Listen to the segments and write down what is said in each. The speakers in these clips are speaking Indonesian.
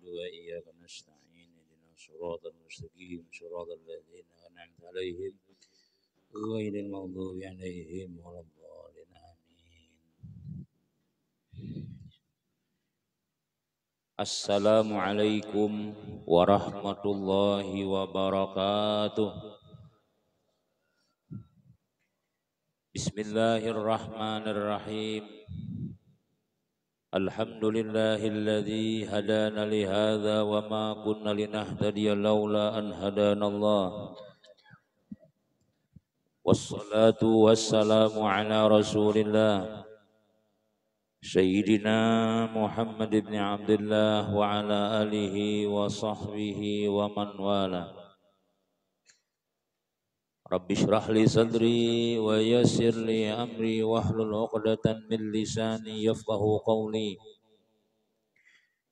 نعبد وإياك نستعين اهدنا الصراط المستقيم صراط الذين أنعمت عليهم غير المغضوب عليهم ولا الضالين آمين. Assalamualaikum warahmatullahi wabarakatuh. Bismillahirrahmanirrahim. Alhamdulillahilladzi hadana li hadza wa ma kunna linahtadiya laula an hadanallah. Wassalatu wassalamu ala Rasulillah Sayyidina Muhammad ibn Abdullah wa ala alihi wa sahbihi wa man wala. Rabbi shrah li sadri wa yassir li amri wahlul 'uqdatan min lisani yafqahu qawli.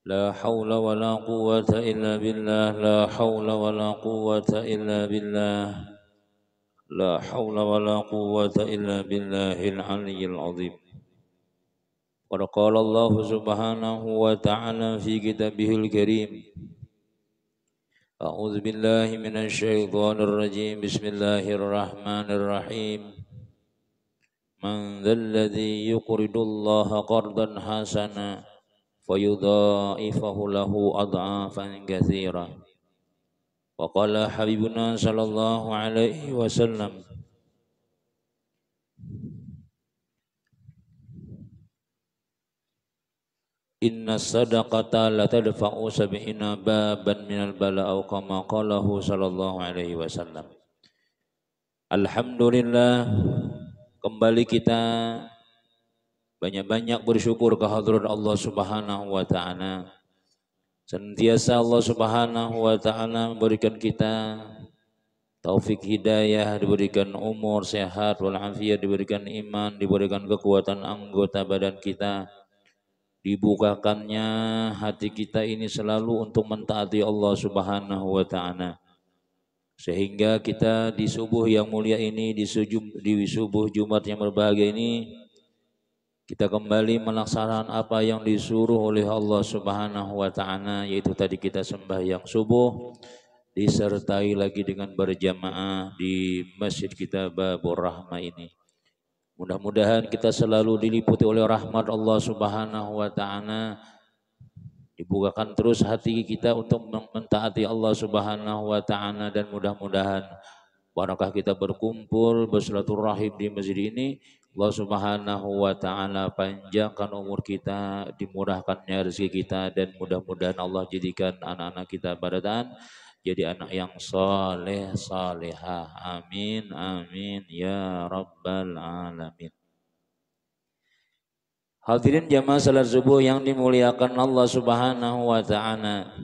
La haula wa la quwwata illa billah, la haula wa la quwwata illa billah. La haula wa la quwwata illa billahil 'aliyyil 'azim. Qad qala Allah subhanahu wa ta'ala fi kitabihil karim. A'udzu billahi minasy syaithanir rajim. Bismillahirrahmanirrahim. Man dzal ladzi yuqridullaha qardan hasana fayudha'ifahu lahu ad'afan katsira. Wa qala habibuna sallallahu alaihi wasallam, inna sadaqata la tadfa'u sab'ina baban minal bala'u kama qalahu sallallahu alaihi wasallam. Alhamdulillah, kembali kita banyak-banyak bersyukur kehadirat Allah Subhanahu wa taala. Senantiasa Allah Subhanahu wa taala memberikan kita taufik hidayah, diberikan umur sehat walafiat, diberikan iman, diberikan kekuatan anggota badan kita. Dibukakannya hati kita ini selalu untuk mentaati Allah Subhanahu wa ta'ala, sehingga kita di subuh yang mulia ini, di subuh Jumat yang berbahagia ini, kita kembali melaksanakan apa yang disuruh oleh Allah Subhanahu wa ta'ala, yaitu tadi kita sembahyang subuh disertai lagi dengan berjamaah di masjid kita Babur Rahmah ini. Mudah-mudahan kita selalu diliputi oleh rahmat Allah Subhanahu wa ta'ala. Dibukakan terus hati kita untuk mentaati Allah Subhanahu wa ta'ala, dan mudah-mudahan barakah kita berkumpul bersilaturahim di masjid ini. Allah Subhanahu wa ta'ala panjangkan umur kita, dimurahkannya rezeki kita, dan mudah-mudahan Allah jadikan anak-anak kita badatan jadi anak yang soleh solehah. Amin amin ya rabbal alamin. Hadirin jamaah salat subuh yang dimuliakan Allah Subhanahu wa ta'ala,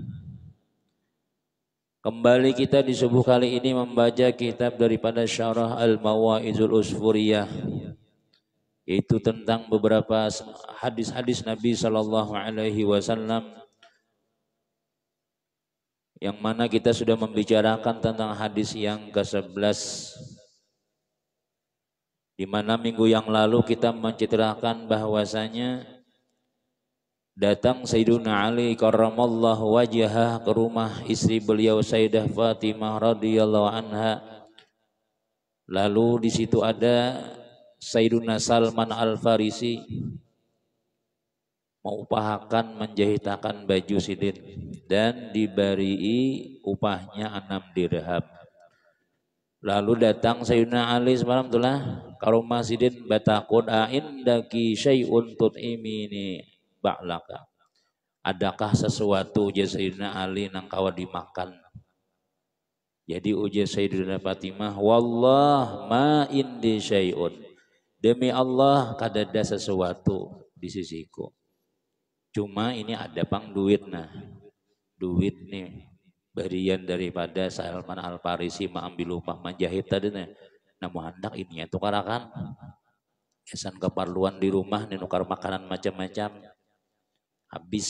kembali kita di subuh kali ini membaca kitab daripada Syarah Al-Mawa'izul Usfuriyah, yaitu tentang beberapa hadis-hadis Nabi sallallahu alaihi wasallam, yang mana kita sudah membicarakan tentang hadis yang ke-11, di mana minggu yang lalu kita menceritakan bahwasanya datang Sayyiduna Ali karramallahu wajhah ke rumah istri beliau Sayyidah Fatimah radhiyallahu anha. Lalu di situ ada Sayyiduna Salman Al-Farisi mengupahakan menjahitakan baju sidin dan diberi upahnya 6 dirham. Lalu datang Sayyidina Ali semalam itulah ke rumah sidin, batakun indaki syai'un tut'imini ba'laka. Adakah sesuatu ujar Sayyidina Ali nang kawa dimakan? Jadi ujar Sayyidina Fatimah, wallah ma indi syai'un. Demi Allah kadada sesuatu di sisiku. Cuma ini ada pang duit, nah duit nih berian daripada Salman Al-Farisi mengambil upah menjahit tadi nih. Namun hendak ini ya tukarakan esan keperluan di rumah nih, nukar makanan macam-macam. Habis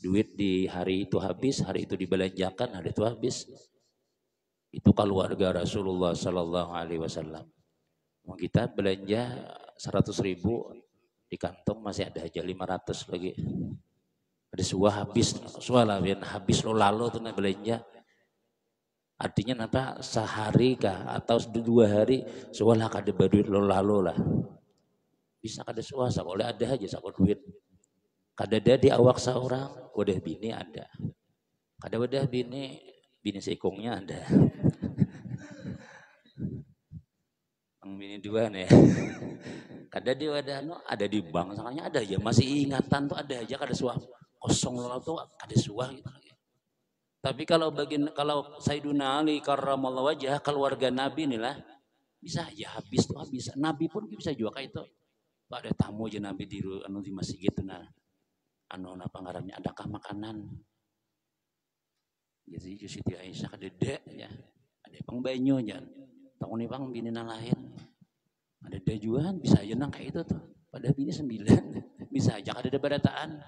duit di hari itu, habis hari itu dibelanjakan, hari itu habis. Itu keluarga Rasulullah Sallallahu Alaihi Wasallam. Mau kita belanja 100.000 di kantong masih ada aja 500 lagi. Ada suah habis, suah lah habis lo lalu tuh belanja. Artinya apa? Sehari kah atau 2 hari suah lah kada baduit lo lalu lah. Bisa kada suah, boleh ada aja sakot duit. Kada ada di awak seorang, wadah bini ada. Kada wadah bini seikungnya ada. Bini dua nih. Kada di wadah ada di bank, soalnya ada aja masih ingatan tuh ada aja kada suah kosong lo tuh kada suah gitu lagi. Tapi kalau Sayyiduna Ali karramallahu wajah keluarga Nabi inilah bisa aja habis tuh habis. Nabi pun bisa juga kayak itu. Tuh ada tamu aja Nabi di masjid tuh nah. Apa ngarannya adakah makanan? Jadi Siti Aisyah kadede ya. Ada pang banyo nya. Tahu nih pang bini lain. Ada dajuan bisa aja nang kayak itu tuh. Pada bini 9 bisa aja ada barataan.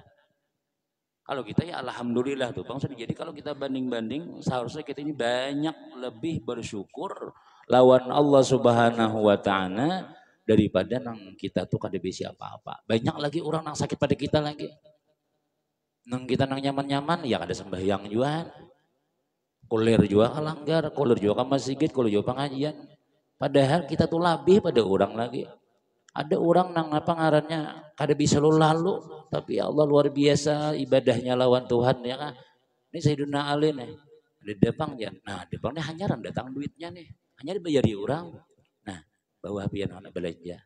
Kalau kita ya alhamdulillah tuh Bang. Jadi kalau kita banding-banding seharusnya kita ini banyak lebih bersyukur lawan Allah Subhanahu wa taala daripada nang kita tuh kada bisa apa-apa. Banyak lagi orang nang sakit pada kita lagi. Nang kita nang nyaman-nyaman ya kada sembahyang juga. Kulir juga kalanggar, kulir juga ke masjid, kulir juga pengajian. Padahal kita tuh lebih pada orang lagi. Ada orang nang apa ngarannya kada bisa lalu, tapi ya Allah luar biasa ibadahnya lawan Tuhan ya kan. Ini Sayyidina Ali nih, ada depang ya. Nah depangnya hanya datang duitnya nih, hanya dibayari orang. Nah bawah pian anak belanja.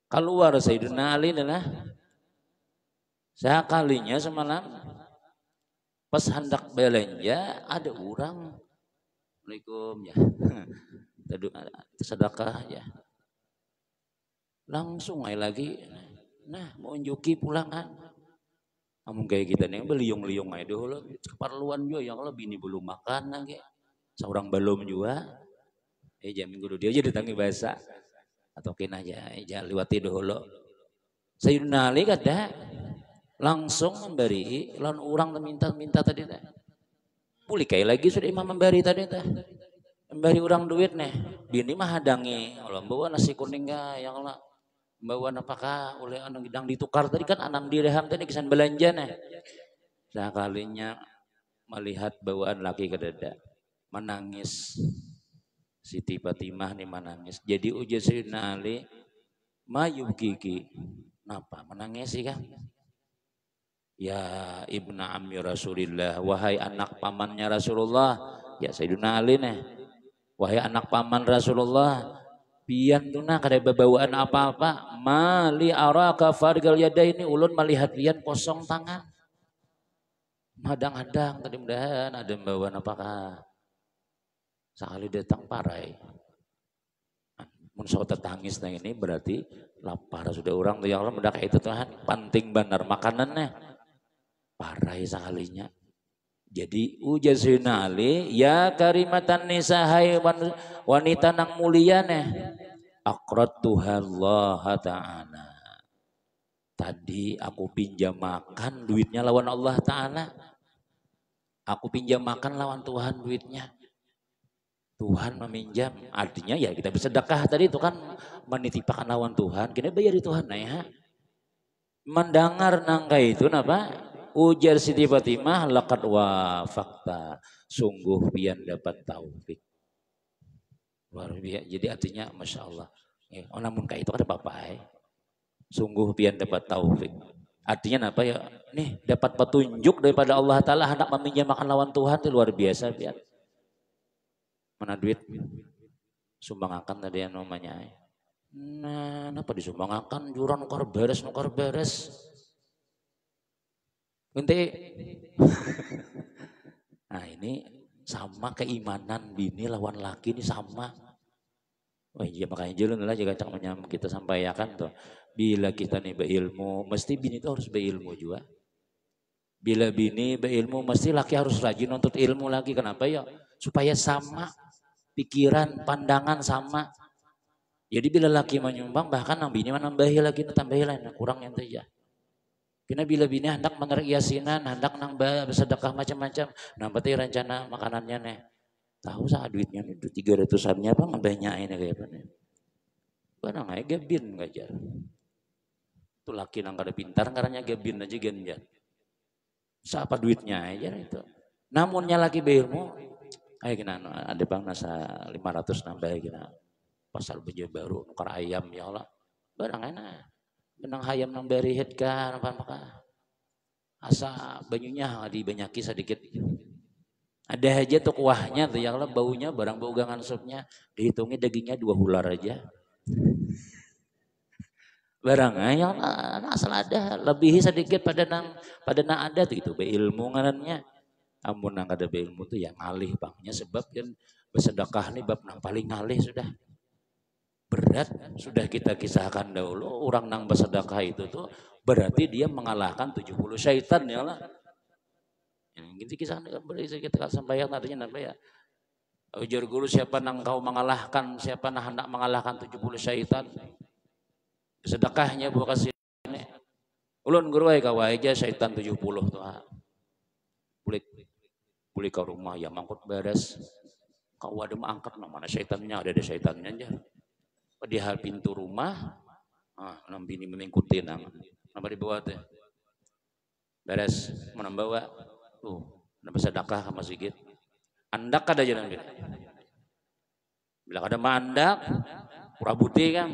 Keluar Sayyidina Ali adalah sekalinya semalam pas hendak belanja ada orang, Assalamualaikum ya, sedekah ya. Langsung aja lagi, nah mau unjuki pulangan. Namun kayak kita nih beliung-liung aja dulu, keperluan juga yang lebih ini belum makan lagi. Seorang belum juga, jamin guru dia aja ditangi bahasa atau kena aja lewati dulu. Sayyidina Ali kada langsung memberi, lawan orang minta tadi dah. Pulih kayak lagi sudah imam memberi tadi dah. Memberi orang duit nih, bini mah hadangi, kalau bawa nasi kuning yang lah. Bawa apakah oleh anak gidang ditukar tadi kan 6 dirham tadi kisan belanja nih. Sekalinya melihat bawaan laki ke dada menangis. Siti Fatimah nih menangis. Jadi ujar Sayyidina Ali, "Mayub kiki." Napa menangis sih kan? Ya ibna ammi Rasulillah, wahai anak pamannya Rasulullah. Ya Sayyidina Ali nih. Wahai anak paman Rasulullah, pian tuna kada bebawaan apa-apa. Mali araka fargal yadaini ulun melihat pian kosong tangan. Hadang-hadang tadi mudahan ada bawaan apakah. Sekali datang parai. Mun sauta tangis nah ini berarti lapar sudah orang tuh ya Allah mendak itu Tuhan penting benar makanannya. Parai sekalinya. Jadi ujar Sayyidina Ali, ya karimatan nisa hai wanita nang mulia nih. Aqradtuhallah ta'ala. Tadi aku pinjam makan duitnya lawan Allah ta'ala. Aku pinjam makan lawan Tuhan duitnya. Tuhan meminjam. Artinya ya kita bersedekah tadi itu kan menitipkan lawan Tuhan. Kita bayar di Tuhan nah ya. Mendengar nangka itu napa? Ujar Siti Fatimah laqad wafaqta. Sungguh pian dapat taufik. Luar biasa. Jadi artinya Masya Allah. Namun kayak itu kan apa-apa Sungguh pian dapat taufik. Artinya apa ya? Nih dapat petunjuk daripada Allah Ta'ala hendak meminjamkan lawan Tuhan itu luar biasa pian. Mana duit? Sumbangakan tadi yang namanya. Nah, kenapa disumbangakan juran nukar beres. Nanti. Nah ini sama keimanan bini lawan laki ini sama. Oh iya makanya jalan lah jika kita sampaikan tuh. Bila kita nih berilmu, mesti bini itu harus berilmu juga. Bila bini berilmu, mesti laki harus rajin untuk ilmu lagi. Kenapa ya? Supaya sama pikiran, pandangan sama. Jadi bila laki menyumbang, bahkan nang bini menambahi lagi, tambahi lain, kurang yang saja. Karena bila bini hendak menarik yasinan, hendak nang bersedekah macam-macam, nah berarti rencana makanannya nih. Tahu saat duitnya itu 300-annya apa banyak ini kayak apa nih. Barang aja gabin ngajar. Itu laki nang kada pintar karena gabin aja genjar. Siapa duitnya aja itu. Namunnya lagi beilmu, ayo kena ada bang nasa 500 nambah kena pasar bejo baru nukar ayam ya Allah. Barang enak. Benang ayam nang beri hit kan apa asa banyunya dibanyaki sedikit. Ada aja tuh kuahnya tuh ya Allah baunya barang bau gangan supnya dihitungnya dagingnya 2 ular aja. Barang yang asal ada lebih sedikit pada nang ada tuh itu be ilmu ngarannya. Amun nang ada be ilmu tuh yang ngalih bangnya sebab kan bersedekah nih bab nang paling ngalih sudah. Berat sudah kita kisahkan dahulu orang nang bersedekah itu tuh berarti dia mengalahkan 70 syaitan ya Allah. Yang gitu kisah kita sampaikan artinya apa ya? Ujar guru siapa nang kau mengalahkan, siapa nang hendak mengalahkan 70 syaitan. Sedekahnya buat kasih ini. Ulun guru ay kawai aja syaitan 70 tuh. Balik ke rumah ya mangkut beres. Kau ada angkat mana syaitannya ada syaitannya aja. Di hal pintu rumah, nampi ini mengikuti nama dibawa teh. Beres menambawa tuh, nambah sedekah sama Sigit. Andak kada aja nanti. Bila kada mandak, pura buti kan.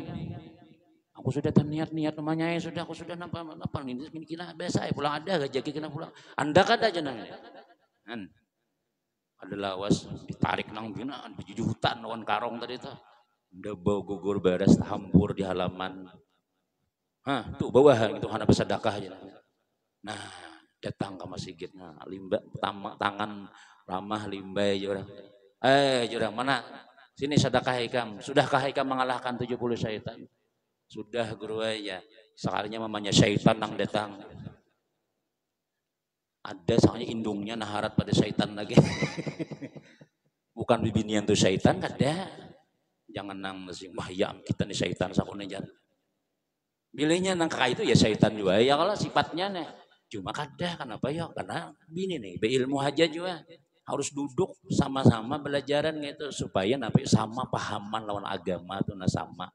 Aku sudah niat namanya ya sudah aku sudah nampak ini kena biasa ya pulang ada gak jadi kena pulang. Andak kada aja nanti. Kan ada lawas ditarik nang bina jujutan lawan karong tadi tuh. Udah bau gugur beres hampur di halaman. Tuh bawah itu hana bersedekah aja. Nah, datang ke Sigit limba tangan ramah limba jurang. Jurang mana? Sini sedekah ikam. Sudahkah ikam mengalahkan 70 syaitan? Sudah guru aja. Sekalinya mamanya syaitan nang datang. Ada soalnya indungnya naharat pada syaitan lagi. Bukan bibinian tuh syaitan kada. Jangan nang mesing wah ya kita nih syaitan sakune jan. Bilihnya nang kakak itu ya syaitan juga. Ya kalau sifatnya nih cuma kada kenapa ya? Karena bini nih beilmu aja juga. Harus duduk sama-sama belajaran gitu supaya napi sama pahaman lawan agama tuh nah sama.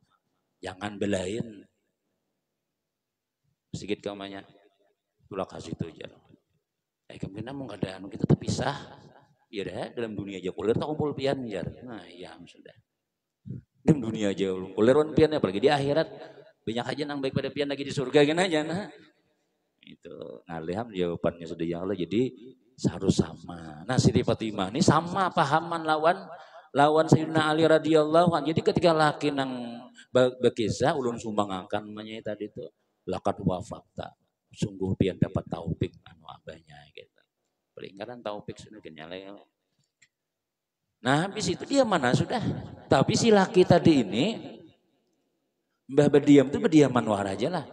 Jangan belain. Sedikit kamanya. Tulah kasih itu aja. Kemungkinan mau kada anu kita terpisah. Ya dah dalam dunia aja kulir tak kumpul pian ya. Nah ya sudah. Dalam dunia aja kulir pian apalagi di akhirat. Banyak aja nang baik pada pian lagi di surga kan aja nah. Itu ngaliham jawabannya sudah ya Allah jadi harus sama. Nah Siti Fatimah ini sama pahaman lawan Sayyidina Ali radhiyallahu anhu. Jadi ketika laki nang berkisah ulun sumbang akan namanya tadi itu lakat wafakta. Sungguh pian dapat taufik anu abahnya gitu. Pelingkaran taufik sudah kenyalai. Nah habis itu dia mana sudah. Tapi si laki tadi ini mbah berdiam itu berdiaman war aja lah.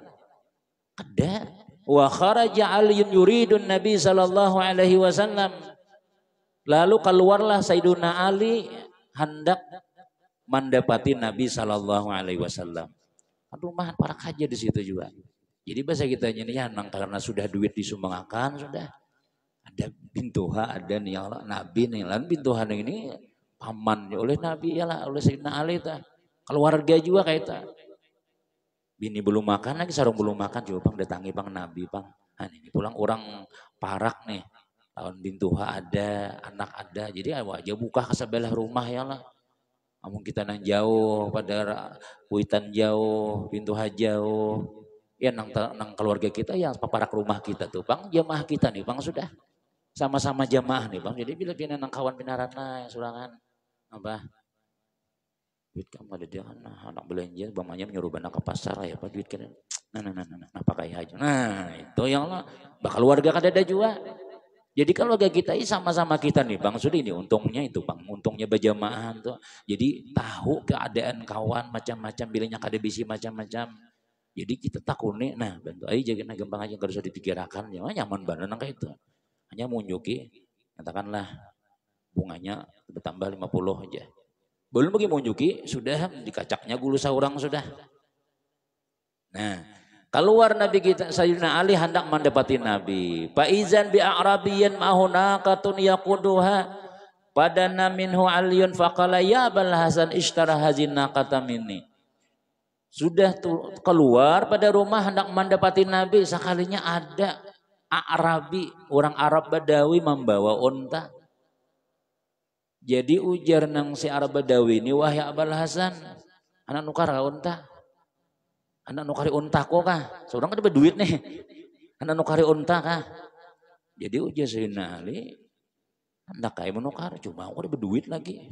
Kada. Wa kharaja aliyun yuridun Nabi sallallahu alaihi wasallam. Lalu keluarlah Sayyiduna Ali hendak mendapati Nabi sallallahu alaihi wasallam. Aduh mah para kaja di situ juga. Jadi bahasa kita ini ya nang karena sudah duit disumbangkan sudah. Ada bintuha ada nih Allah Nabi nih lan bintuha ini paman oleh Nabi ya lah oleh Sayyidina Ali ta. Keluarga juga kayak itu. Bini belum makan lagi sarung belum makan coba bang datangi bang Nabi bang. Nah, ini pulang orang parak nih. Tahun bintuha ada, anak ada. Jadi aja buka ke sebelah rumah ya lah. Namun kita nang jauh pada kuitan jauh, bintuha jauh. Ya nang keluarga kita yang paparak rumah kita tuh bang jamaah kita nih bang sudah sama-sama jamaah nih bang jadi bila bina nang kawan binarana yang sulangan apa duit kamu ada di mana anak belanja bapaknya menyuruh anak ke pasar ya pak duit kan nah pakai aja nah itu yang lah bakal keluarga kan ada juga jadi keluarga kita ini sama-sama kita nih bang sudah ini untungnya itu bang untungnya berjamaah tuh jadi tahu keadaan kawan macam-macam bilangnya kada bisi macam-macam. Jadi kita takut nih, nah bantu aja jangan gampang aja gak usah dipikirkan, ya nyaman banget kayak itu. Hanya munjuki, katakanlah bunganya bertambah 50 aja. Belum bagi munjuki, sudah dikacaknya gulu seorang sudah. Nah, keluar Nabi kita Sayyidina Ali hendak mendapati Nabi. Faizan bi a'rabiyyan mahunaqatun yaquduha padana minhu aliyun faqala ya bal Hasan ishtara hazin naqata minni. Sudah keluar pada rumah hendak mendapati Nabi sekalinya ada Arabi, orang Arab Badawi membawa unta. Jadi ujar nang si Arab Badawi ini, wahai Abul Hasan, anak nukar unta. Anak nukari unta kok kah? Seorang kan ada duit nih. Anak nukari unta kah? Jadi ujar Sayyidina Ali, hendak kaya menukar, cuma aku ada berduit lagi.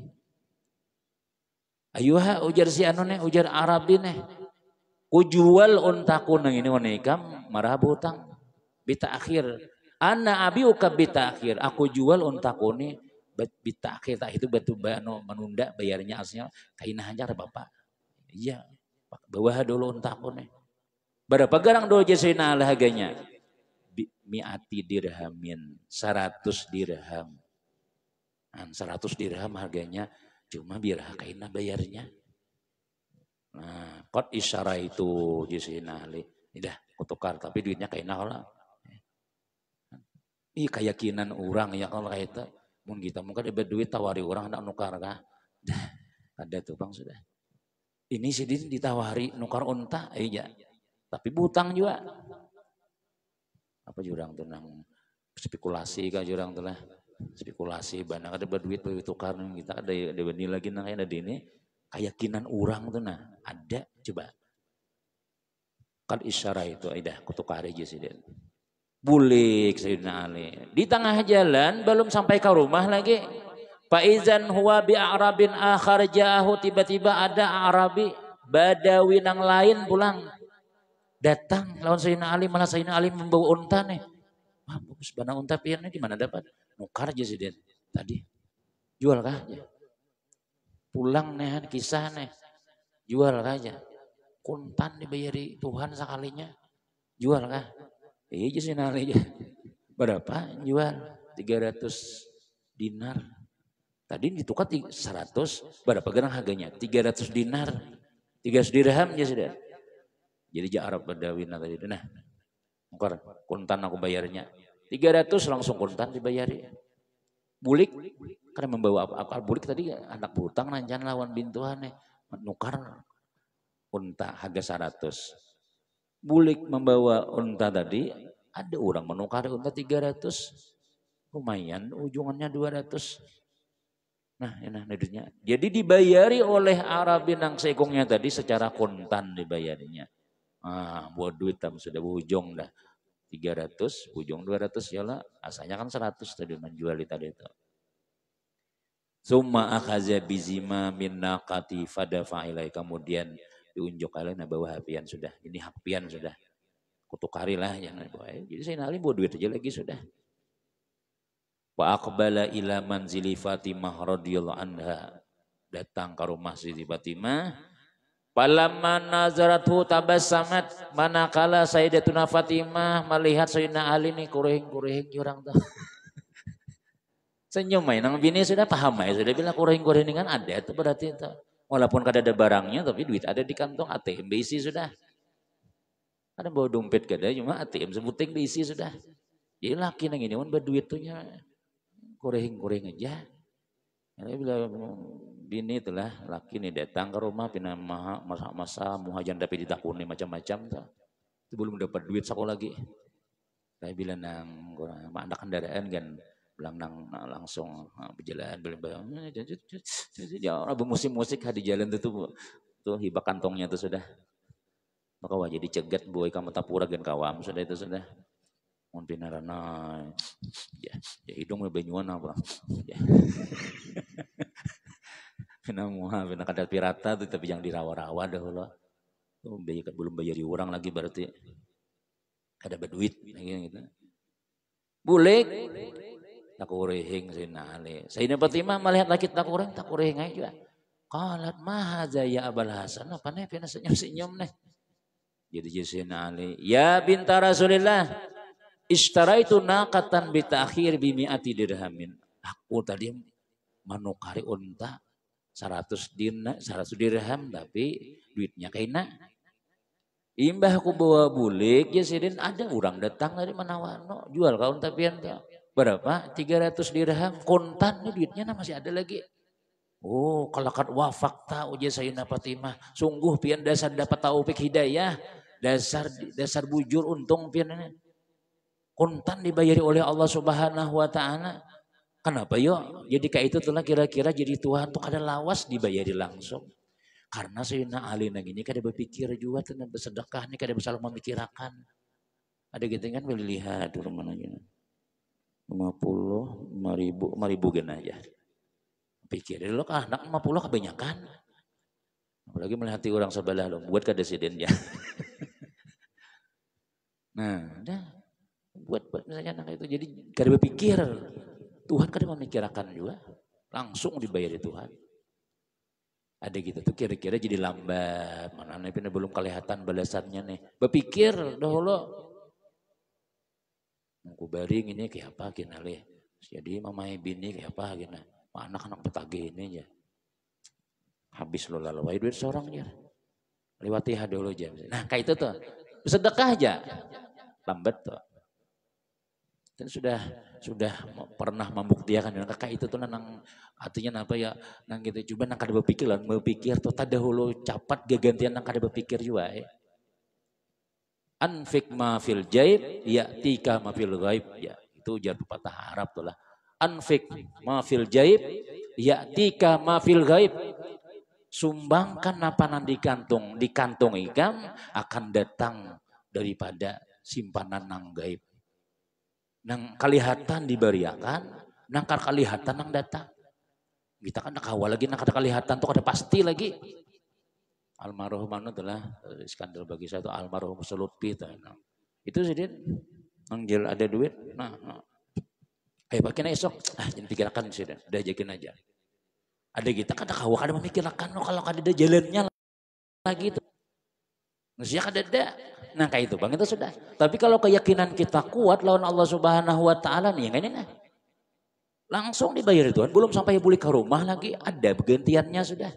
Ayuha ujar si anu nih, ujar Arabi nih. Ku jual untaku nang ini wanekam marah butang. Bita akhir. Ana abiuka bita akhir. Aku jual untaku nih bita akhir. Tak itu batu menunda bayarnya aslinya. Kainah aja bapak. Iya. Bawa dulu untaku nih. Berapa garang dulu jasina harganya? Mi'ati dirhamin. 100 dirham. 100 dirham harganya. Cuma biar kainah bayarnya. Nah, kot isyara itu jasina Ali. Udah, kutukar. Tapi duitnya kainah lah. Ih keyakinan orang ya kalau kayak itu. Mungkin kita mungkin ada duit tawari orang hendak nukar kah? Ada tuh bang sudah. Ini sidin ditawari nukar unta, iya. Tapi butang juga. Apa jurang tuh nang spekulasi kah jurang tuh lah. Spekulasi banyak ada berduit tukar kita ada benih lagi nang ada di ini. Keyakinan orang tuh nah ada coba. Kan isyara itu ada kutukar aja sidin. Bulik Sayyidina Ali. Di tengah jalan belum sampai ke rumah lagi. Faizan huwa bi a'rabin akhar ja'ahu tiba-tiba ada Arabi Badawi nang lain pulang. Datang lawan Sayyidina Ali malah Sayyidina Ali membawa unta nih. Wah bagus bana unta piannya di mana dapat? Nukar aja sih tadi. Jual kah aja. Pulang nih kisah nih. Jual kah aja. Kuntan dibayari Tuhan sekalinya. Jual kah? Iya sih nali aja. Berapa? Jual 300 dinar. Tadi ditukar 100. Berapa gerang harganya? 300 dinar. 300 dirham aja sudah. Jadi Arab Badawi tadi. Nah, kuntan aku bayarnya. 300 langsung kuntan dibayari. Bulik karena membawa apa? Bulik tadi anak butang nanjan lawan bintuannya. Nukar unta harga 100. Bulik membawa unta tadi, ada orang menukar unta 300. Lumayan ujungannya 200. Nah, duitnya. Jadi dibayari oleh Arabi nang segongnya tadi secara kontan dibayarinya. Buat duit tam sudah ujung dah. 300, ujung 200 ya lah. Asalnya kan 100 tadi menjual tadi itu. Summa akhaza bizima min naqati fadafa'ilai. Kemudian diunjuk kalian bawa hapian sudah. Ini hapian sudah. Kutukari lah jangan bawa. Jadi saya nali bawa duit aja lagi sudah. Wa aqbala ila manzili Fatimah radhiyallahu anha. Datang ke rumah Siti Fatimah. Falamma nazaratu tabassamat. Manakala Sayyidatuna Fatimah melihat Sayyidina Ali nih kureng-kureng jurang tuh. Senyum main nang bini sudah paham ya sudah bilang kureng-kureng kan ada itu berarti itu. Walaupun kada ada barangnya tapi duit ada di kantong ATM diisi sudah. Ada bawa dompet kada cuma ATM sebuting diisi sudah. Jadi laki nang ini pun berduit tuhnya kureng-kureng aja. Dia bilang bini itulah laki nih datang ke rumah pina masa muhajan tapi ditakuni macam-macam tuh. Itu belum dapat duit sekolah lagi. Saya bilang nang anak kendaraan kan bilang nang langsung berjalan ya musik-musik di jalan tuh hibak kantongnya tuh sudah. Maka wajah dicegat buai kamu tapura gen kawam sudah itu sudah. Mun pinarana ya hidung benyuan apa. Ya. Pina kada pirata tuh tapi yang dirawa-rawa dah lo. Belum bayar orang lagi berarti kada berduit gitu. Bulik takurehing sinale. Sayyidina Fatimah melihat laki takurehing aja. Qalat ma hadza ya Abul Hasan apa nih pina senyum-senyum nih. Jadi Sayyidina Ali, ya binta Rasulillah, ishtaraitu naqatan bi ta'khir bi mi'ati dirhamin. Aku tadi menukari unta 100 dirham tapi duitnya kaina. Imbah aku bawa bulik ya sidin ada orang datang dari Manawano jual kau unta pian tuh. Berapa? 300 dirham. Kontan nih duitnya masih ada lagi. Oh, kalakat wafakta uji Sayyidina Fatimah. Sungguh pian dasar dapat taufik hidayah. Dasar bujur untung pian ini. kontan dibayari oleh Allah Subhanahu wa taala. Kenapa yo? Jadi kayak itu tuh kira-kira jadi Tuhan tuh kada lawas dibayari langsung. Karena Sayyidina Ali nang ini kada berpikir juga tentang bersedekah nih kada bisa memikirkan. Ada gitu kan boleh lihat dulu mana gitu. 50, 5.000 gen aja. Pikir dulu anak 50 kebanyakan. Apalagi melihati orang sebelah lo buat ke presidennya. Nah, udah buat misalnya anak itu jadi kada berpikir. Tuhan kada memikirkan juga. Langsung dibayari Tuhan. Ada gitu tuh kira-kira jadi lambat. Mana nih belum kelihatan balasannya nih. Berpikir dahulu. Aku baring ini kayak apa gini leh. Jadi mamai bini kayak apa gini. Anak-anak betagi ini ya. Habis lo lalawai duit seorang ya. Lewati dulu aja. Nah kayak itu tuh. Sedekah aja. Lambat tuh. Dan sudah pernah membuktikan kakak itu tuh nang artinya apa ya nang gitu coba nang kada berpikir lah berpikir tuh tadi dahulu capat gantian nang kada berpikir juga anfik ma fil jaib ya'tika ma fil ghaib ya itu ujar pepatah Arab tuh lah anfik ma fil jaib ya'tika ma fil ghaib sumbangkan apa nang di kantung ikam akan datang daripada simpanan nang gaib. Nang kelihatan diberiakan, nang kelihatan nang datang. Kita kan nak awal lagi, nang kelihatan tuh ada pasti lagi. Almarhum adalah skandal bagi saya itu almarhum Selutpi. Itu sih anggil ada duit. Nah. Pakai esok, jangan pikirkan sih, udah jakin aja. Ada kita kan kawak ada memikirkan kalau ada jalannya lagi itu. Manusia ada. Nah kayak itu bang itu sudah. Tapi kalau keyakinan kita kuat lawan Allah Subhanahu wa taala nih yang ini nah. Langsung dibayar Tuhan, belum sampai bulik ke rumah lagi ada bergantiannya sudah.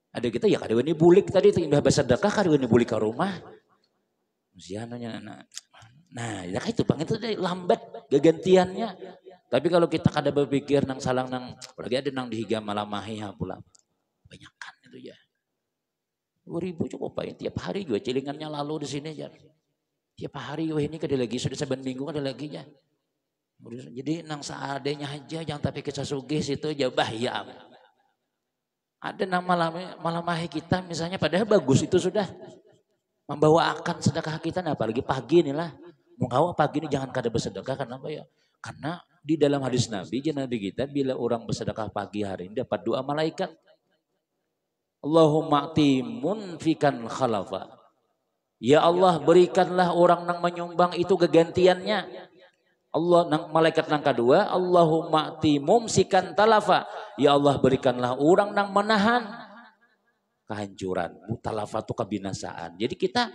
Ada kita ya kada ini bulik tadi itu indah bersedekah kada ini bulik ke rumah. Manusia nah ya kayak itu bang itu lambat gantiannya. Tapi kalau kita kada berpikir nang salang nang apalagi ada nang dihiga malamahi pulang. Banyakan itu ya. 2.000 cukup pak tiap hari juga cilingannya lalu di sini aja. Tiap hari wah ini kada lagi sudah 7 minggu kada lagi ya. Jadi nang seadanya aja jangan tapi kita sugih situ aja bahaya. Ada nang malamahi kita misalnya padahal bagus itu sudah membawa akan sedekah kita nah apalagi pagi nih lah. Mau pagi ini jangan kada bersedekah kenapa ya? Karena di dalam hadis Nabi kita bila orang bersedekah pagi hari ini dapat doa malaikat. Allahumma a'timun fikan khalafa. Ya Allah berikanlah orang yang menyumbang itu kegantiannya. Allah malaikat nang kedua, Allahumma a'timum sikan talafa. Ya Allah berikanlah orang yang menahan kehancuran. Talafa itu kebinasaan. Jadi kita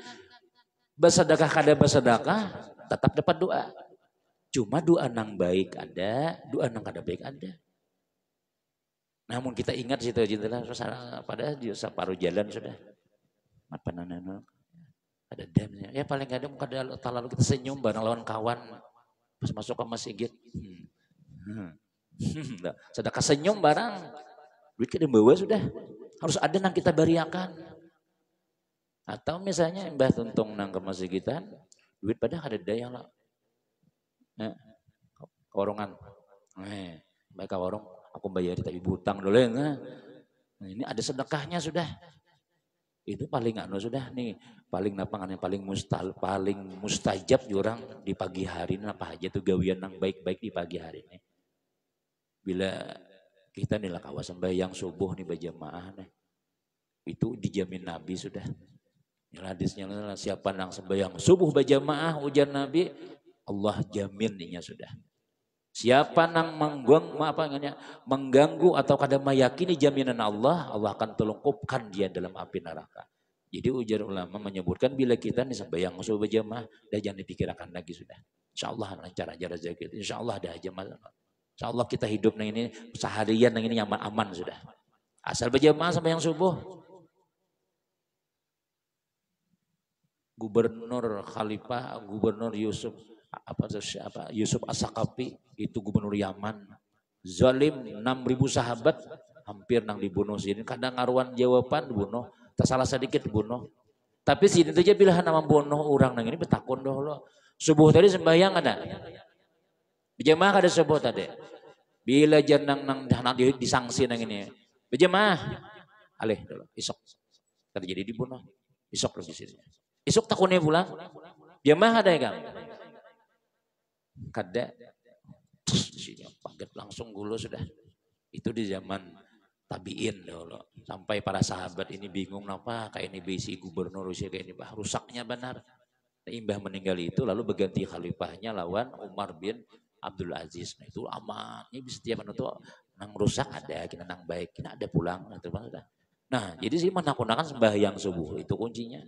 bersedekah kada bersedekah tetap dapat doa. Cuma doa nang baik ada, doa nang kada baik ada. Namun kita ingat situ aja padahal di separuh jalan sudah. Apa ada damnya. Ya paling ada muka lalu kita senyum bareng lawan kawan pas masuk ke masjid. Sedekah senyum barang. Duit kita bawa sudah. Harus ada nang kita beriakan. Atau misalnya Mbah Tuntung nang ke masjidan, duit pada ada daya lah. Nah, kewarungan. Baik warung aku bayari tapi butang dulu ya. Nah, ini ada sedekahnya sudah. Itu paling sudah nih paling napangan yang paling mustajab jurang di pagi hari ini apa aja tuh gawian yang baik-baik di pagi hari ini. Bila kita nih lah kawasan bayang subuh nih berjamaah nih. Itu dijamin Nabi sudah. Hadisnya siapa yang sembahyang subuh berjamaah ujar Nabi Allah jamin nya sudah. Siapa yang mengganggu atau kada meyakini jaminan Allah, Allah akan telungkupkan dia dalam api neraka. Jadi ujar ulama menyebutkan bila kita nih sembahyang subuh berjamaah, dah jangan dipikirkan lagi sudah. Insya Allah lancar aja rezeki. Insya Allah ada aja masalah. Insya Allah kita hidup nang ini seharian nang ini nyaman aman sudah. Asal berjamaah sembahyang subuh. Gubernur Khalifah, Gubernur Yusuf Yusuf As-Saqafi itu gubernur Yaman. Zalim 6.000 sahabat hampir nang dibunuh sini. Kadang ngaruan jawaban dibunuh, tak salah sedikit dibunuh. Tapi sini aja bila nama bunuh orang nang ini betakun dahulu. Subuh tadi sembahyang ada. Berjamaah kada subuh tadi. Bila janang nang disangsi nang ini. Berjamaah. Alih dulu, isok. Terjadi dibunuh. Isok lagi sini. Isok takutnya pulang. Jamaah ada ya kan? Kada. Di sini paget langsung gulu sudah. Itu di zaman tabiin dulu. Sampai para sahabat ini bingung kenapa kayak ini bisi gubernur Rusia kayak ini bah rusaknya benar. Imbah meninggal itu lalu berganti khalifahnya lawan Umar bin Abdul Aziz. Nah itu aman. Ini setiap anu tuh nang rusak ada, kita nang baik, kita ada pulang. Nah jadi sih menakunakan sembahyang subuh itu kuncinya.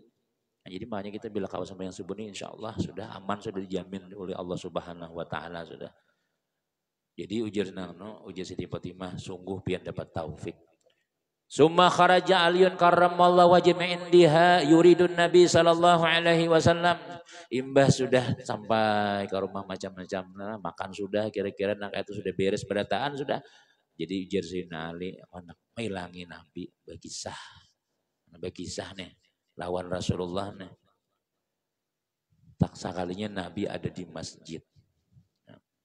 Nah, jadi makanya kita bila kawal sembahyang subuh ini insya Allah sudah aman, sudah dijamin oleh Allah Subhanahu Wa Taala sudah. Jadi ujar nano, ujar Siti Fatimah, sungguh pian dapat taufik. Summa kharaja Aliun karramallahu wajhi indiha yuridun Nabi sallallahu alaihi wasallam. Imbah sudah sampai ke rumah macam-macam, makan sudah, kira-kira nak itu sudah beres berataan sudah. Jadi ujar Sayyidina Ali, anak hilangi Nabi berkisah nih lawan Rasulullah nih. Tak sekalinya Nabi ada di masjid.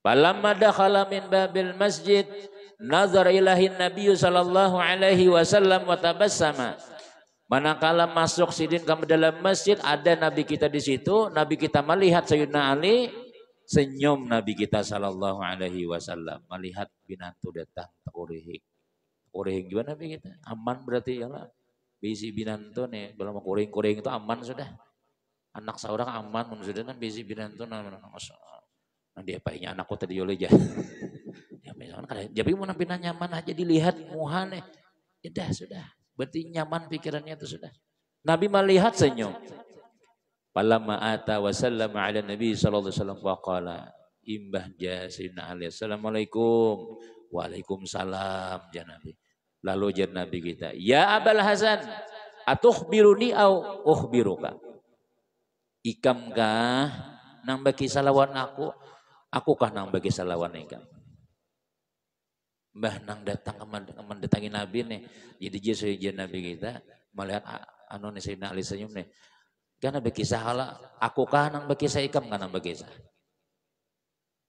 Falamma dakhala min babil masjid nazar ilahin Nabi sallallahu alaihi wasallam wa tabassama. Manakala masuk sidin ke dalam masjid ada Nabi kita di situ, Nabi kita melihat Sayyidina Ali, senyum Nabi kita sallallahu alaihi wasallam melihat binantu datang kurihing. Kurihing juga Nabi kita. Aman berarti ya lah. Bisi binantu nih, belum kuring-kuring itu aman sudah. Anak seorang aman sudah kan bisi binantu masalah. Nanti apa ini anakku tadi oleh aja. Ya misalkan jadi mau nampilnya nyaman aja dilihat muhane. Ya sudah. Berarti nyaman pikirannya itu sudah. Nabi melihat senyum. Falamma ata wa sallama ala Nabi sallallahu alaihi wasallam waqala imbah ja sayyidina Ali assalamualaikum. Waalaikumsalam ja Nabi. Lalu ja Nabi kita, ya Abul Hasan, atukhbiruni au ukhbiruka. Ikamkah nang bagi salawan akukah nang bagi salawan ikam. Mbah nang datang mendatangi Nabi nih. Jadi dia Nabi kita melihat anu nih Sayyidina Ali senyum nih. Karena berkisah hala, akukah nang berkisah ikam kan nang berkisah.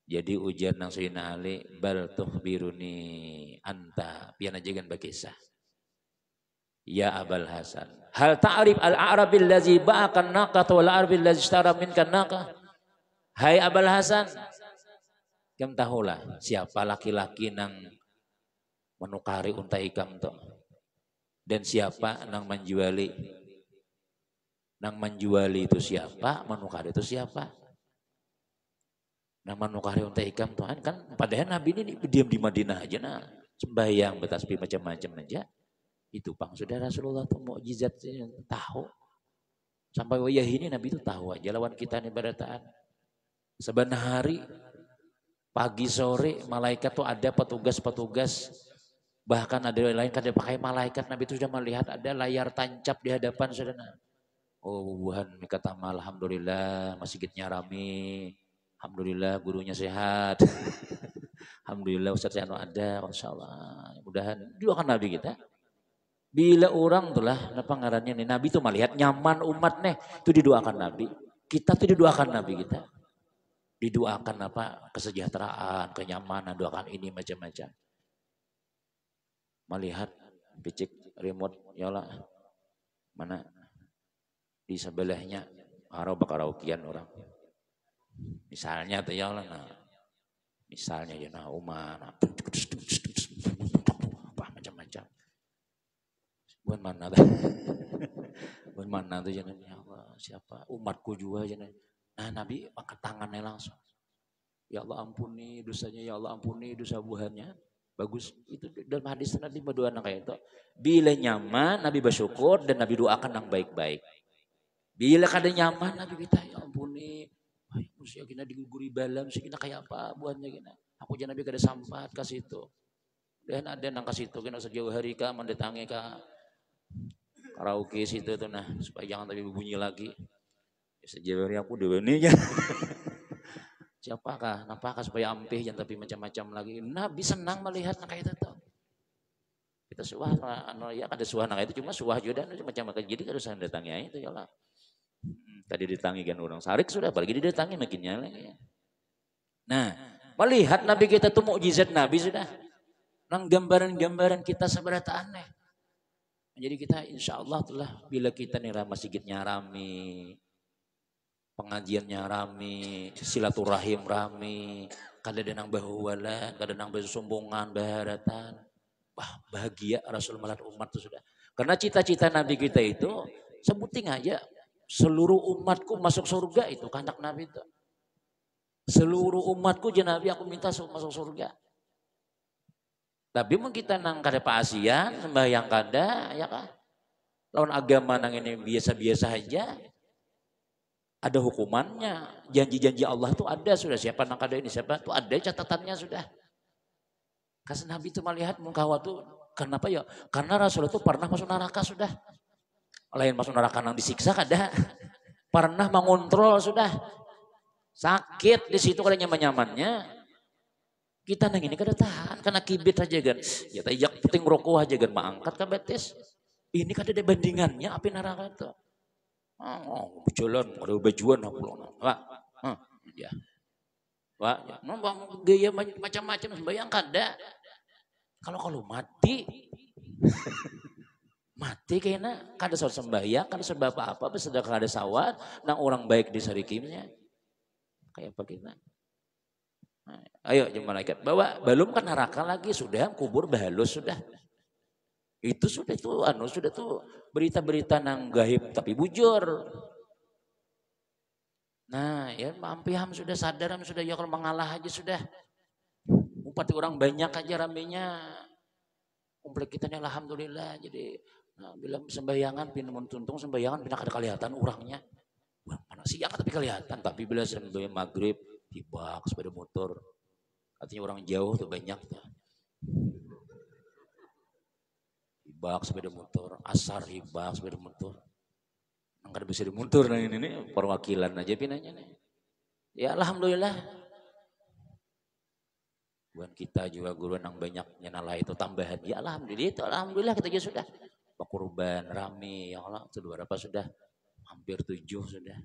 Jadi ujian nang Sayyidina Ali bal tuhbiruni anta pian aja kan berkisah. Ya Abul Hasan, hal ta'rif al-a'rabil ladzi ba'akan naqata wal arabil ladzi ishtara minkan naqah. Hai Abul Hasan, kamu tahulah siapa laki-laki nang menukari unta ikam tu dan siapa nang menjuali itu siapa, menukari itu siapa. Nang menukari unta ikam tu kan padahal Nabi ini diam di Madinah aja nah sembahyang bertasbih macam-macam aja. Itu bang saudara Rasulullah tuh mukjizat tahu sampai wayah ini Nabi itu tahu aja lawan kita nih berataan. Sebenarnya hari pagi sore malaikat tuh ada petugas bahkan ada yang lain kada pakai malaikat Nabi itu sudah melihat ada layar tancap di hadapan saudara. Oh buhan kata alhamdulillah masjidnya rame, alhamdulillah gurunya sehat, alhamdulillah Ustaz Yano ada, masyaallah. Mudahan doakan Nabi kita. Bila orang itulah apa ngarannya nih Nabi itu melihat nyaman umat nih itu didoakan Nabi. Kita tuh didoakan Nabi kita. Didoakan apa kesejahteraan, kenyamanan, doakan ini macam-macam. Melihat picik remote yola mana di sebelahnya karaokean orang. Misalnya tuh yola nah. Misalnya ya nah Umar apa macam-macam. Bukan mana tuh. Bukan mana tuh jangan ya Allah siapa umatku juga jangan. Nah Nabi angkat tangannya langsung. Ya Allah ampuni dosanya, ya Allah ampuni dosa buhannya. Bagus itu dalam hadis Nabi berdoa kayak itu. Bila nyaman Nabi bersyukur dan Nabi doakan yang baik-baik. Bila kada nyaman Nabi minta ya ampuni. Ay, musia kita diguguri balam, sih kita kayak apa buahnya kita. Aku jangan Nabi kada sampat ke situ. Dan ada nang ke situ kita sejauh hari ka mendatangi ka karaoke situ tuh nah supaya jangan tapi bunyi lagi. Sejauh hari aku dewe nih ya. Siapakah? Napakah supaya ampih jangan tapi macam-macam lagi. Nabi senang melihat kayak itu tuh. Kita suah ya ada suah itu cuma suah juga dan macam-macam jadi harus datangnya itu ya lah. Tadi ditangi kan orang sarik sudah, apalagi didatangi makin nyala. Nah, melihat Nabi kita tuh mukjizat Nabi sudah. Nang gambaran-gambaran kita seberapa aneh. Jadi kita insya Allah telah bila kita nih masjidnya rame, pengajiannya rame, silaturahim rame, kada nang bahuwala, kada nang bersumbungan, baharatan. Wah bahagia Rasul malat umat itu sudah. Karena cita-cita Nabi kita itu sebuting aja seluruh umatku masuk surga itu kandak Nabi itu. Seluruh umatku je Nabi aku minta masuk surga. Tapi mungkin kita nang kada paasian sembahyang kada ya kan. Lawan agama nang ini biasa-biasa aja. Ada hukumannya. Janji-janji Allah tuh ada sudah, siapa nang kada ini siapa tuh ada catatannya sudah. Karena Nabi itu melihat muka tuh kenapa ya? Karena Rasul itu pernah masuk neraka sudah. Lain masuk neraka nang disiksa kada. Pernah mengontrol sudah. Sakit di situ kada nyaman-nyamannya. Kita nang ini kada tahan karena kibit aja kan. Ya tajak puting rokok aja kan maangkat ka betes. Ini kada ada bandingannya api neraka itu. Oh, berjalan ada bajuan aku loh. Wah. Ya. Wah, ya. Gaya macam-macam sembahyang kada. Kalau mati mati kayaknya kada soal sembahyang, kada soal apa-apa, sedang kada sawat, nang orang baik di sarikimnya. Kayak apa kita? Nah, ayo jemaah malaikat bawa belum kan neraka lagi sudah kubur bahalus sudah. Itu sudah tuh sudah tuh berita-berita nang gaib tapi bujur. Nah, ya Ampiham sudah sadar sudah ya kalau mengalah aja sudah. Upati orang banyak aja ramenya. Komplek kita nih alhamdulillah jadi bilang sembayangan pindah tuntung sembayangan pindah kada kelihatan orangnya. Wah, mana siang tapi kelihatan tapi bila sembahyang maghrib hibak sepeda motor. Artinya orang jauh tuh banyak tuh. Hibak sepeda motor, asar hibak sepeda motor. Angkat bisa dimuntur nah ini perwakilan aja pinanya nih. Ya alhamdulillah. Buat kita juga guru yang banyak nyenala itu tambahan. Ya alhamdulillah kita juga sudah. Kurban rame ya Allah itu berapa sudah? Hampir 7 sudah.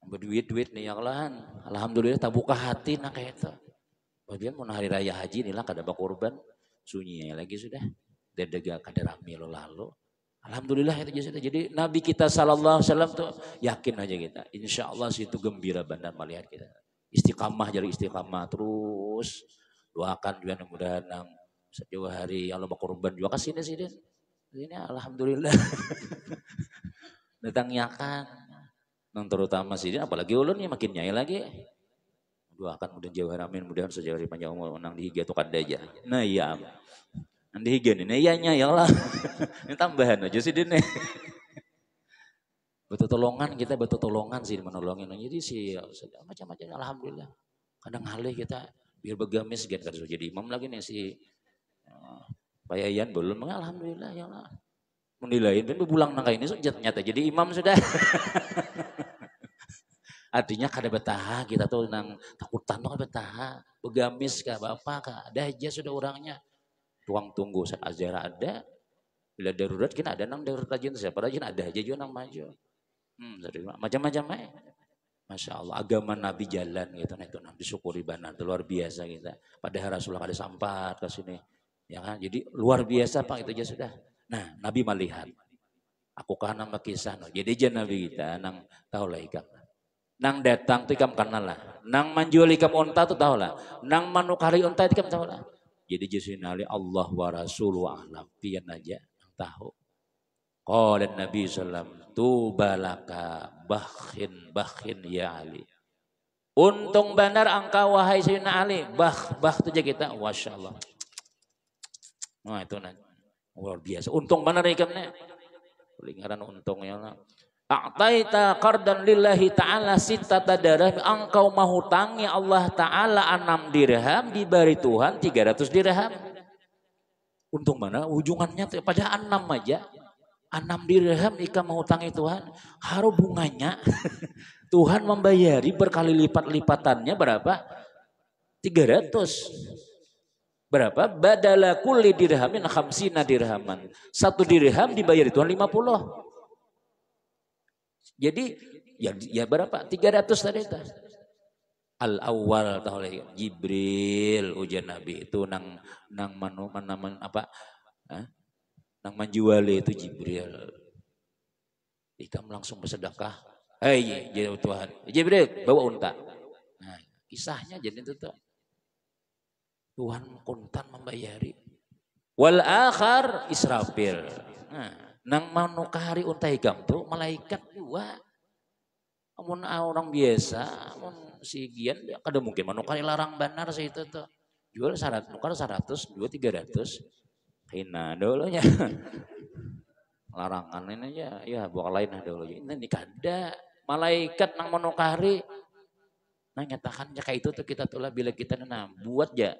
Berduit nih ya Allah. Alhamdulillah tak buka hati nah kayak itu. Bagian mau hari raya haji nih lah kada kurban. Sunyi lagi sudah. Dedega kada rame lo lalu. Alhamdulillah itu sudah. Jadi Nabi kita sallallahu alaihi wasallam tuh yakin aja kita. Insya Allah situ gembira benar melihat kita. Istiqamah jadi istiqamah terus. Doakan juga mudah-mudahan nang sejauh hari Allah mau kurban juga kesini sih Den. Ini alhamdulillah. Datangnya kan. Nang terutama sih apalagi ulun ya makin nyai lagi. Doakan mudah jauh amin mudahan sejauh hari panjang umur nang dihiga tuh kada aja. Nah iya. Nang dihiga ini iya nya ya Allah. Ini tambahan aja sih Den. Betul tolongan kita betul tolongan sih menolongin. Jadi sih macam-macam alhamdulillah. Kadang halih kita biar begamis kan kada jadi imam lagi nih si Payayan belum alhamdulillah ya Allah. Menilai dan berpulang nang ini nyata jadi imam sudah. Artinya kada betah kita tuh nang takutan tuh kada betah. Begamis kah bapak kah ada aja sudah orangnya. Tuang tunggu saat azara ada. Bila darurat kita ada nang darurat aja siapa rajin ada aja juga nang maju. Macam-macam Masya Allah agama Nabi jalan gitu nah itu Nabi syukuri benar luar biasa kita. Padahal Rasulullah ada sampat ke sini. Ya kan jadi luar biasa Pak itu aja sudah. Nah Nabi melihat. Aku kan nama kisah no. Jadi aja Nabi kita nang tahu lah ikam. Nang datang tuh ikam kenal lah. Nang manjual ikam unta tuh tahu lah. Nang manukari unta itu ikam tahu lah. Jadi jesinali Allah wa Rasul wa alam. Pian aja nang tahu. Qala Nabi sallam tubalaka bakhin ya Ali. Untung benar engkau wahai Sayyidina Ali. Bah tu aja kita. Masya Allah. Nah itu luar biasa. Untung benar ikamnya. Lingkaran untungnya lah. A'taita qardan lillahi ta'ala sittata dirham. Engkau mahutangi Allah ta'ala 6 dirham. Diberi Tuhan 300 dirham. Untung mana ujungannya pada 6 aja. 6 dirham ikam mahutangi Tuhan. Haru bunganya. Tuhan membayari berkali lipat-lipatannya berapa? 300. Berapa? Badala kulli dirhamin khamsina dirhaman. 1 dirham dibayar Tuhan 50. Jadi ya berapa? 300 tadi itu. Al awal tahu Jibril ujian Nabi itu nang manu apa? Hah? Nang menjuali itu Jibril. Ikam langsung bersedekah. Hei, jadi Tuhan. Jibril bawa unta. Nah, kisahnya jadi itu tuh. Tuhan kontan membayari. Wal akhar Israfil. Nah, nang manukari unta ikam tuh malaikat dua. Amun orang biasa, amun si Gian kada mungkin manukari larang benar sih itu tuh. Jual nukar 100, jual 300. Hina dulunya. Larangan ini ya bukan lain dulu. Ini kada malaikat nang manukari. Nah nyatakannya kayak itu tuh kita tuh lah bila kita buat ya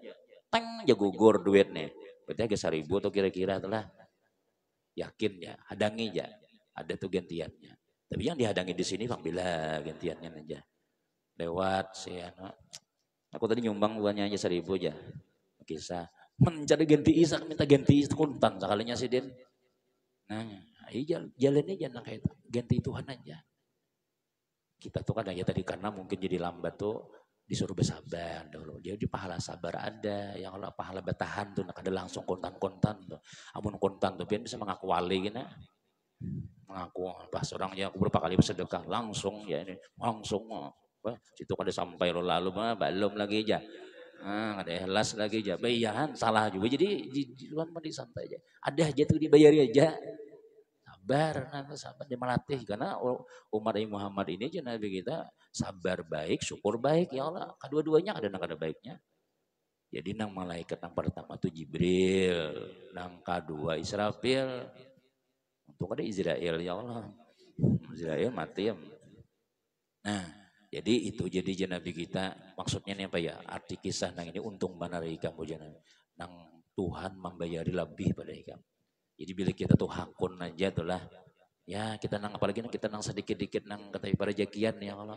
teng ya gugur duitnya. Berarti agak 1.000 tuh kira-kira tuh lah. Yakin ya, hadangi ya. Ada tuh gantiannya. Tapi yang dihadangi di sini bang bila gantiannya aja. Lewat si aku tadi nyumbang uangnya aja 1.000 aja. Kisah mencari ganti Isa minta ganti kontan sekalinya si Den. Nah, iya jalannya jangan kayak itu. Ganti Tuhan aja. Kita tuh kan aja tadi karena mungkin jadi lambat tuh disuruh bersabar dulu. Jadi pahala sabar ada, yang kalau pahala bertahan tuh ada langsung kontan-kontan tuh. Amun kontan tuh biar bisa mengaku wali gitu. Mengaku pas orangnya aku berapa kali bersedekah langsung ya ini langsung. Wah, situ kada sampai lo lalu mah belum lagi aja. Ada ikhlas lagi aja. Bayaran salah juga. Jadi di luar mah santai aja. Ada aja tuh dibayari aja. Sabar, sabar dia melatih karena umat Muhammad ini aja Nabi kita sabar baik, syukur baik ya Allah. Kedua-duanya ada baiknya. Jadi nang malaikat nang pertama tuh Jibril, nang kedua Israfil. Untuk ada Israel ya Allah. Israel mati ya. Nah, jadi itu jadi Nabi kita maksudnya nih apa ya? Arti kisah nang ini untung benar ikam jangan nang Tuhan membayari lebih pada ikam. Jadi bila kita tuh hakun aja tuh lah. Ya kita nang apalagi kita nang sedikit-dikit nang kata pada jakian ya kalau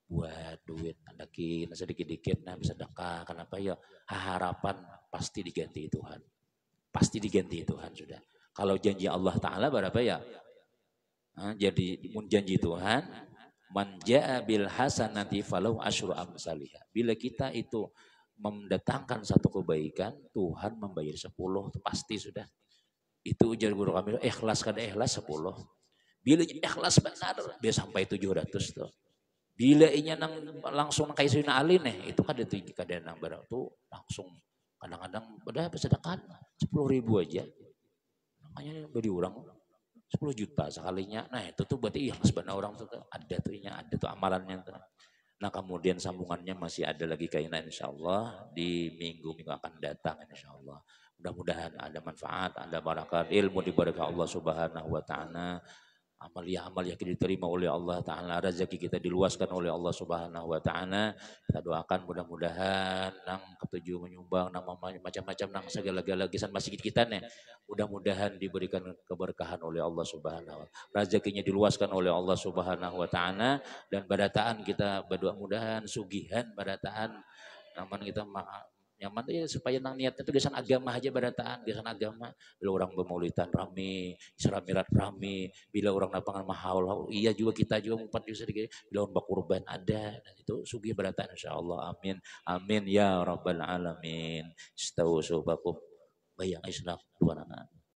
buat duit andakin sedikit-dikit nah bisa sedekah kenapa ya harapan pasti diganti Tuhan. Pasti diganti Tuhan sudah. Kalau janji Allah Ta'ala berapa ya? Jadi janji Tuhan manja bil hasanati falau asyru amsalihah. Bila kita itu mendatangkan satu kebaikan, Tuhan membayar 10 itu pasti sudah. Itu ujar guru kami, ikhlas kada ikhlas 10. Bila ikhlas benar, dia sampai 700 tuh. Bila inya nang langsung kayak Sayyidina Ali nih, itu kada tuh kada nang barang tuh langsung kadang-kadang udah bersedekah 10.000 aja. Makanya beri orang 10 juta sekalinya. Nah itu tuh berarti ikhlas benar orang tuh ada tuh ada tuh amalannya tuh. Nah kemudian sambungannya masih ada lagi kainan insya Allah di minggu-minggu akan datang insya Allah. Mudah-mudahan ada manfaat, ada barakat, ilmu diberikan Allah Subhanahu wa taala. Amal yang diterima oleh Allah taala, rezeki kita diluaskan oleh Allah Subhanahu wa taala. Kita doakan mudah-mudahan nang ketujuh menyumbang nang macam-macam nang segala-gala kisan masjid kita nih. Mudah-mudahan diberikan keberkahan oleh Allah Subhanahu wa taala. Rezekinya diluaskan oleh Allah Subhanahu wa taala dan barataan kita berdoa mudahan sugihan barataan namun kita nyaman ya supaya nang niatnya itu gesan agama aja barataan gesan agama bila orang bermaulidan rame Isra Mi'raj rame bila orang napangan mahaul iya juga kita juga empat juga sedikit bila orang berkurban ada dan itu sugi barataan insyaallah amin amin ya rabbal alamin istau subakum bayang Islam dua